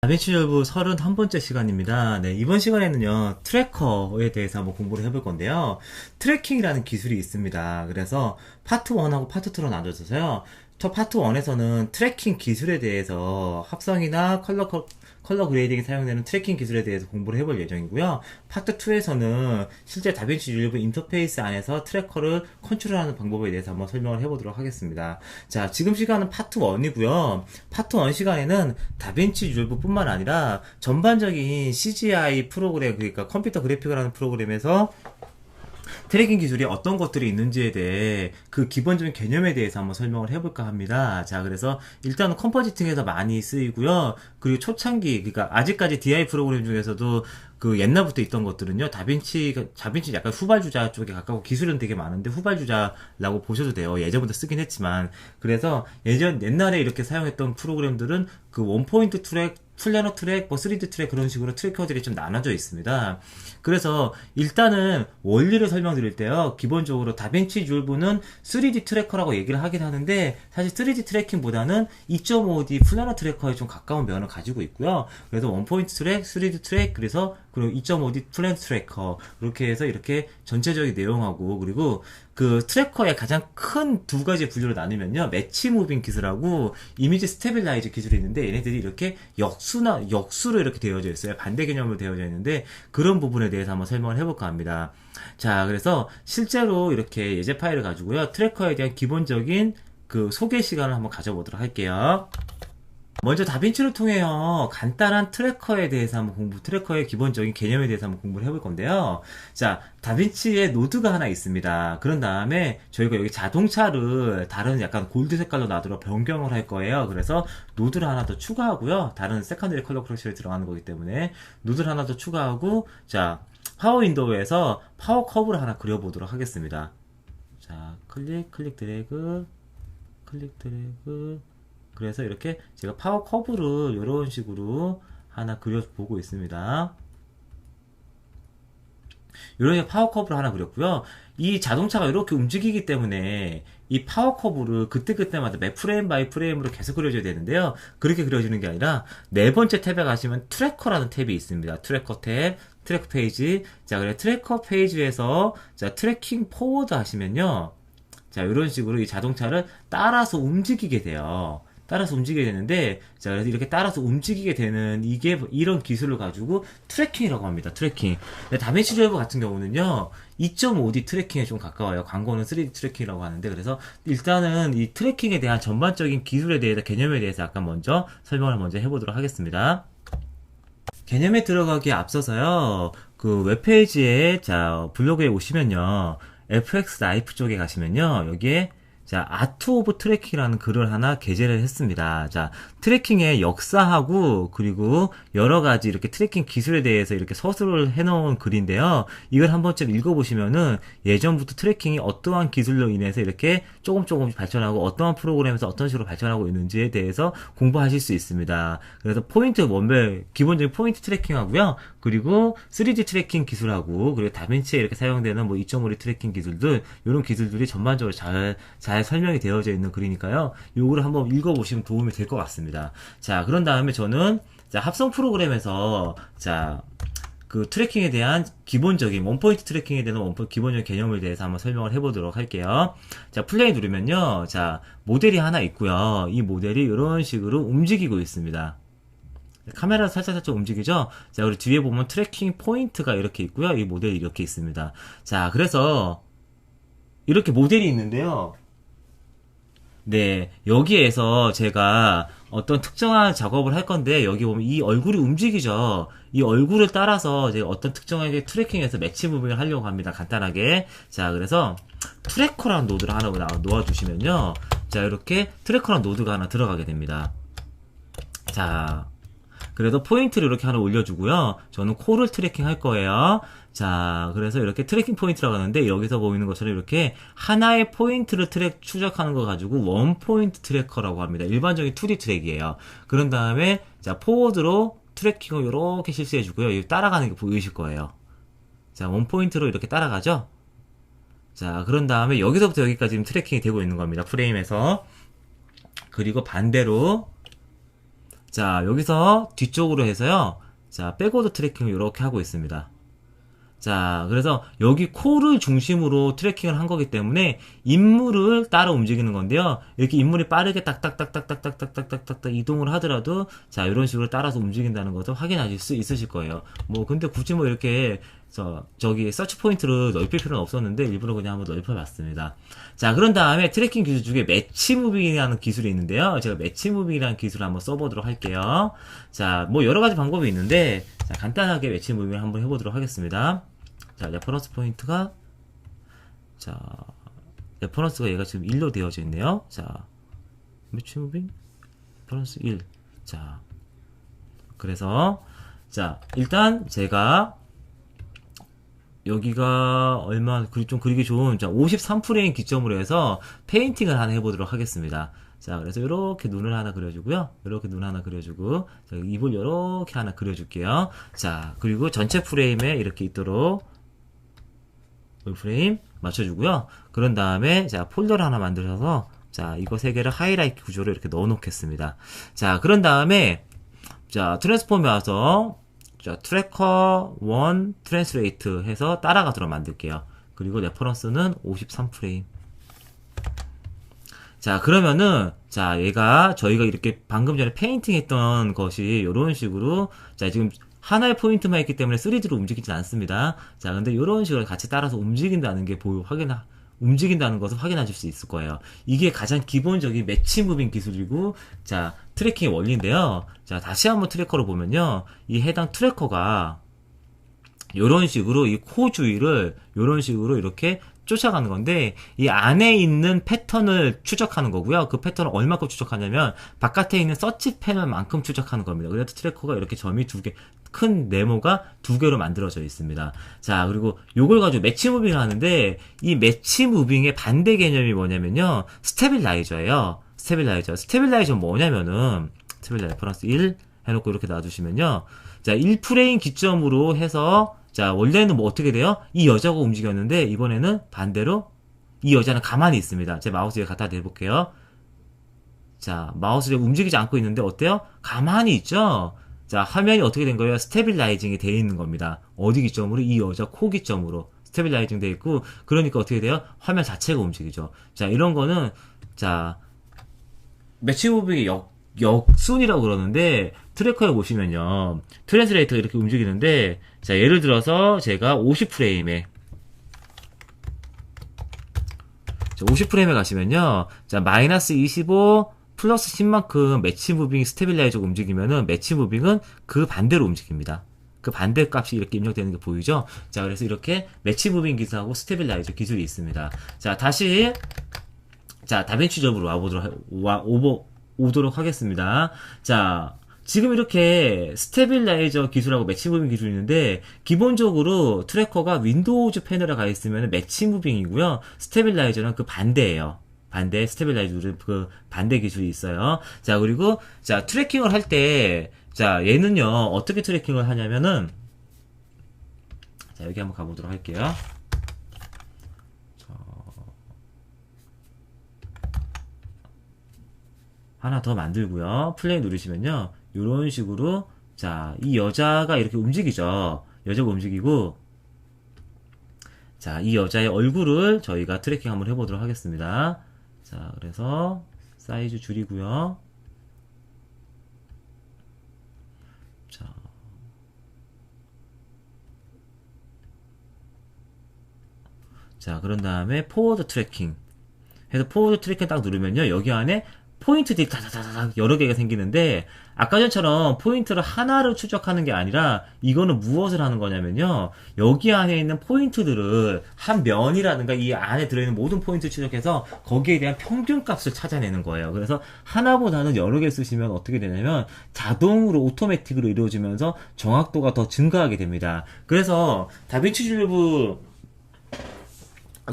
다빈치 리졸브 31번째 시간입니다. 네, 이번 시간에는요, 트래커에 대해서 한번 공부를 해볼 건데요. 트래킹이라는 기술이 있습니다. 그래서 파트 1하고 파트 2로 나눠져서요. 저 파트 1에서는 트래킹 기술에 대해서 합성이나 컬러 그레이딩이 사용되는 트래킹 기술에 대해서 공부를 해볼 예정이고요. 파트 2에서는 실제 다빈치 리졸브 인터페이스 안에서 트래커를 컨트롤하는 방법에 대해서 한번 설명을 해보도록 하겠습니다. 자, 지금 시간은 파트 1이고요. 파트 1 시간에는 다빈치 리졸브 뿐만 아니라 전반적인 CGI 프로그램, 그러니까 컴퓨터 그래픽을 하는 프로그램에서 트래킹 기술이 어떤 것들이 있는지에 대해 그 기본적인 개념에 대해서 한번 설명을 해볼까 합니다. 자, 그래서 일단은 컴포지팅에서 많이 쓰이고요. 그리고 초창기, 그러니까 아직까지 DI 프로그램 중에서도 그 옛날부터 있던 것들은요, 다빈치 약간 후발주자 쪽에 가까워 기술은 되게 많은데 후발주자라고 보셔도 돼요. 예전부터 쓰긴 했지만. 그래서 옛날에 이렇게 사용했던 프로그램들은 그 원포인트 트랙, 플래너 트랙, 뭐 3D 트랙 그런 식으로 트래커들이 좀 나눠져 있습니다. 그래서 일단은 원리를 설명드릴 때요. 기본적으로 다빈치 리졸브는 3D 트래커라고 얘기를 하긴 하는데 사실 3D 트래킹보다는 2.5D 플래너 트래커에 좀 가까운 면을 가지고 있고요. 그래서 원포인트 트랙, 3D 트랙, 그리고 2.5D 플래너 트래커 이렇게 해서 이렇게 전체적인 내용하고 그리고 그 트래커의 가장 큰 두 가지 분류로 나누면요. 매치 무빙 기술하고 이미지 스테빌라이저 기술이 있는데 얘네들이 이렇게 역수로 이렇게 되어져 있어요. 반대 개념으로 되어져 있는데 그런 부분에 대해서 한번 설명을 해볼까 합니다. 자, 그래서 실제로 이렇게 예제 파일을 가지고요. 트래커에 대한 기본적인 그 소개 시간을 한번 가져보도록 할게요. 먼저 다빈치를 통해요. 간단한 트래커에 대해서 트래커의 기본적인 개념에 대해서 한번 공부를 해볼 건데요. 자, 다빈치에 노드가 하나 있습니다. 그런 다음에 저희가 여기 자동차를 다른 약간 골드 색깔로 놔두러 변경을 할 거예요. 그래서 노드를 하나 더 추가하고요. 다른 세컨더리 컬러 크러쉬에 들어가는 거기 때문에 노드를 하나 더 추가하고, 자, 파워 윈도우에서 파워 커브를 하나 그려보도록 하겠습니다. 자, 클릭 드래그, 클릭 드래그, 그래서 이렇게 제가 파워 커브를 이런 식으로 하나 그려보고 있습니다. 이렇게 파워 커브를 하나 그렸고요. 이 자동차가 이렇게 움직이기 때문에 이 파워 커브를 그때그때마다 매 프레임 바이 프레임으로 계속 그려줘야 되는데요. 그렇게 그려지는 게 아니라 네 번째 탭에 가시면 트래커라는 탭이 있습니다. 트래커 탭, 트래커 페이지. 자, 그래 트래커 페이지에서 자 트래킹 포워드 하시면요. 자, 이런 식으로 이 자동차를 따라서 움직이게 돼요. 따라서 움직이게 되는데, 자, 그래서 이렇게 따라서 움직이게 되는, 이런 기술을 가지고 트래킹이라고 합니다. 트래킹. 다빈치 리졸브 같은 경우는요, 2.5D 트래킹에 좀 가까워요. 광고는 3D 트래킹이라고 하는데, 그래서 일단은 이 트래킹에 대한 전반적인 기술에 대해서, 개념에 대해서 약간 먼저 설명을 먼저 해보도록 하겠습니다. 개념에 들어가기에 앞서서요, 그 웹페이지에, 자, 블로그에 오시면요, FX 라이프 쪽에 가시면요, 여기에 자, 아트 오브 트래킹이라는 글을 하나 게재를 했습니다. 자, 트래킹의 역사하고, 그리고 여러 가지 이렇게 트래킹 기술에 대해서 이렇게 서술을 해놓은 글인데요. 이걸 한 번쯤 읽어보시면은 예전부터 트래킹이 어떠한 기술로 인해서 이렇게 조금씩 발전하고 어떠한 프로그램에서 어떤 식으로 발전하고 있는지에 대해서 공부하실 수 있습니다. 그래서 기본적인 포인트 트래킹 하고요. 그리고 3D 트래킹 기술하고, 그리고 다빈치에 이렇게 사용되는 뭐 2.5D 트래킹 기술들, 이런 기술들이 전반적으로 잘 설명이 되어져 있는 글이니까요. 요거를 한번 읽어보시면 도움이 될 것 같습니다. 자, 그런 다음에 저는, 자, 합성 프로그램에서, 자, 그 트래킹에 대한 기본적인, 원포인트 트래킹에 대한 기본적인 개념에 대해서 한번 설명을 해보도록 할게요. 자, 플레이 누르면요. 자, 모델이 하나 있고요. 이 모델이 이런 식으로 움직이고 있습니다. 카메라 살짝 움직이죠? 자, 그리고 뒤에 보면 트래킹 포인트가 이렇게 있고요. 이 모델이 이렇게 있습니다. 자, 그래서, 이렇게 모델이 있는데요. 네, 여기에서 제가 어떤 특정한 작업을 할 건데, 여기 보면 이 얼굴이 움직이죠? 이 얼굴을 따라서 제가 어떤 특정하게 트래킹해서 매치 무빙을 하려고 합니다. 간단하게. 자, 그래서 트래커라는 노드를 하나 놓아주시면요. 자, 이렇게 트래커라는 노드가 하나 들어가게 됩니다. 자, 그래서 포인트를 이렇게 하나 올려주고요. 저는 코를 트래킹 할 거예요. 자, 그래서 이렇게 트래킹 포인트라고 하는데 여기서 보이는 것처럼 이렇게 하나의 포인트를 추적하는 거 가지고 원 포인트 트래커라고 합니다. 일반적인 2D 트랙이에요. 그런 다음에 자, 포워드로 트래킹을 이렇게 실시해 주고요. 이 따라가는 게 보이실 거예요. 자, 원 포인트로 이렇게 따라가죠. 자, 그런 다음에 여기서부터 여기까지 지금 트래킹이 되고 있는 겁니다. 프레임에서. 그리고 반대로 자, 여기서 뒤쪽으로 해서요. 자, 백워드 트래킹을 이렇게 하고 있습니다. 자, 그래서 여기 코를 중심으로 트래킹을 한 거기 때문에 인물을 따라 움직이는 건데요. 이렇게 인물이 빠르게 딱딱딱딱딱딱딱딱딱 이동을 하더라도 자, 이런 식으로 따라서 움직인다는 것을 확인하실 수 있으실 거예요. 뭐 근데 굳이 뭐 이렇게 저기 서치 포인트를 넓힐 필요는 없었는데 일부러 그냥 한번 넓혀봤습니다. 자, 그런 다음에 트래킹 기술 중에 매치 무빙이라는 기술이 있는데요. 제가 매치 무빙이라는 기술을 한번 써보도록 할게요. 자, 뭐 여러 가지 방법이 있는데 자, 간단하게 매치 무빙을 한번 해보도록 하겠습니다. 자, 레퍼런스 포인트가 자, 레퍼런스가 얘가 지금 1로 되어져 있네요. 자, 매치 무빙 레퍼런스 1. 자, 그래서 자, 일단 제가 여기가 얼마 좀 그리기 좋은 자 53프레임 기점으로 해서 페인팅을 하나 해보도록 하겠습니다. 자, 그래서 이렇게 눈을 하나 그려주고요. 이렇게 눈 하나 그려주고 자, 입을 이렇게 하나 그려줄게요. 자, 그리고 전체 프레임에 이렇게 있도록 프레임 맞춰주고요. 그런 다음에 자 폴더를 하나 만들어서 자 이거 세 개를 하이라이트 구조로 이렇게 넣어 놓겠습니다. 자, 그런 다음에 자 트랜스폼에 와서 자, 트래커 1 트랜스레이트 해서 따라가도록 만들게요. 그리고 레퍼런스는 53프레임. 자, 그러면은, 자, 얘가 저희가 이렇게 방금 전에 페인팅 했던 것이 이런 식으로, 자, 지금 하나의 포인트만 있기 때문에 3D로 움직이진 않습니다. 자, 근데 이런 식으로 같이 따라서 움직인다는 게 움직인다는 것을 확인하실 수 있을 거예요. 이게 가장 기본적인 매치 무빙 기술이고, 자, 트래킹의 원리인데요. 자, 다시 한번 트래커로 보면요. 이 해당 트래커가, 요런 식으로 이 코 주위를, 요런 식으로 이렇게 쫓아가는 건데, 이 안에 있는 패턴을 추적하는 거고요. 그 패턴을 얼마큼 추적하냐면, 바깥에 있는 서치 패널만큼 추적하는 겁니다. 그래서 트래커가 이렇게 점이 두 개, 큰 네모가 두 개로 만들어져 있습니다. 자, 그리고 요걸 가지고 매치 무빙을 하는데, 이 매치 무빙의 반대 개념이 뭐냐면요. 스테빌라이저예요. 스테빌라이저는 뭐냐면은, 스테빌라이저 레퍼런스 1 해놓고 이렇게 놔두시면요. 자, 1프레임 기점으로 해서, 자, 원래는 뭐 어떻게 돼요? 이 여자가 움직였는데, 이번에는 반대로 이 여자는 가만히 있습니다. 제 마우스 위에 갖다 대볼게요. 자, 마우스를 움직이지 않고 있는데, 어때요? 가만히 있죠? 자, 화면이 어떻게 된 거예요? 스테빌라이징이 되어 있는 겁니다. 어디 기점으로? 이 여자 코 기점으로 스테빌라이징 되어 있고, 그러니까 어떻게 돼요? 화면 자체가 움직이죠. 자, 이런 거는, 자, 매치 무빙의 역순이라고 그러는데, 트래커에 보시면요. 트랜스레이터가 이렇게 움직이는데, 자, 예를 들어서 제가 50프레임에, 자, 50프레임에 가시면요. 자, 마이너스 25, 플러스 10만큼 매치 무빙 스테빌라이저가 움직이면은 매치 무빙은 그 반대로 움직입니다. 그 반대 값이 이렇게 입력되는 게 보이죠? 자, 그래서 이렇게 매치 무빙 기술하고 스테빌라이저 기술이 있습니다. 자, 다시 자, 다빈치 접으로 오도록 하겠습니다. 자, 지금 이렇게 스테빌라이저 기술하고 매치 무빙 기술이 있는데 기본적으로 트래커가 윈도우즈 패널에 가 있으면 매치 무빙이고요. 스테빌라이저는 그 반대예요. 스테빌라이저는 그 반대 기술이 있어요. 자, 그리고 자, 트래킹을 할 때 자, 얘는요. 어떻게 트래킹을 하냐면은 자, 여기 한번 가보도록 할게요. 하나 더 만들고요. 플레이 누르시면요. 이런 식으로 자, 이 여자가 이렇게 움직이죠. 여자가 움직이고 자, 이 여자의 얼굴을 저희가 트래킹 한번 해보도록 하겠습니다. 자, 그래서 사이즈 줄이고요. 자, 그런 다음에 포워드 트래킹 해서 포워드 트래킹 딱 누르면요. 여기 안에 포인트들이 다다다닥 여러 개가 생기는데 아까 전처럼 포인트를 하나를 추적하는 게 아니라 이거는 무엇을 하는 거냐면요. 여기 안에 있는 포인트들을 한 면이라든가 이 안에 들어있는 모든 포인트 추적해서 거기에 대한 평균값을 찾아내는 거예요. 그래서 하나보다는 여러 개 쓰시면 어떻게 되냐면 자동으로 오토매틱으로 이루어지면서 정확도가 더 증가하게 됩니다. 그래서 다빈치 릴리브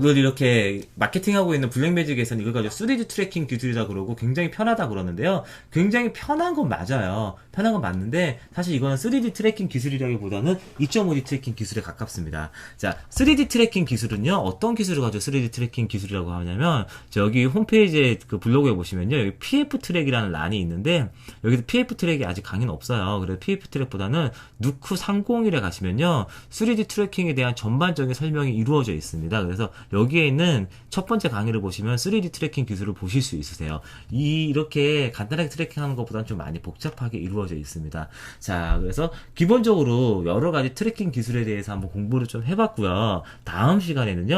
늘 이렇게 마케팅하고 있는 블랙매직에서는 이걸 가지고 3D 트래킹 기술이라 그러고 굉장히 편하다 그러는데요. 굉장히 편한 건 맞아요. 편한 건 맞는데 사실 이거는 3D 트래킹 기술이라기보다는 2.5D 트래킹 기술에 가깝습니다. 자, 3D 트래킹 기술은요. 어떤 기술을 가지고 3D 트래킹 기술이라고 하냐면 여기 홈페이지에 그 블로그에 보시면요. 여기 PF 트랙이라는 란이 있는데 여기도 PF 트랙이 아직 강의는 없어요. 그래서 PF 트랙보다는 누크 301에 가시면요. 3D 트래킹에 대한 전반적인 설명이 이루어져 있습니다. 그래서 여기에 있는 첫 번째 강의를 보시면 3D 트래킹 기술을 보실 수 있으세요. 이렇게 간단하게 트래킹하는 것보다는 좀 많이 복잡하게 이루어져 있습니다. 자, 그래서 기본적으로 여러 가지 트래킹 기술에 대해서 한번 공부를 좀 해봤고요. 다음 시간에는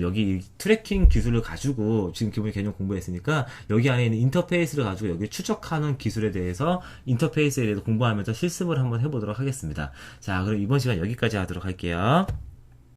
여기 트래킹 기술을 가지고 지금 기본 개념 공부했으니까 여기 안에 있는 인터페이스를 가지고 여기 추적하는 기술에 대해서 인터페이스에 대해서 공부하면서 실습을 한번 해보도록 하겠습니다. 자, 그럼 이번 시간 여기까지 하도록 할게요.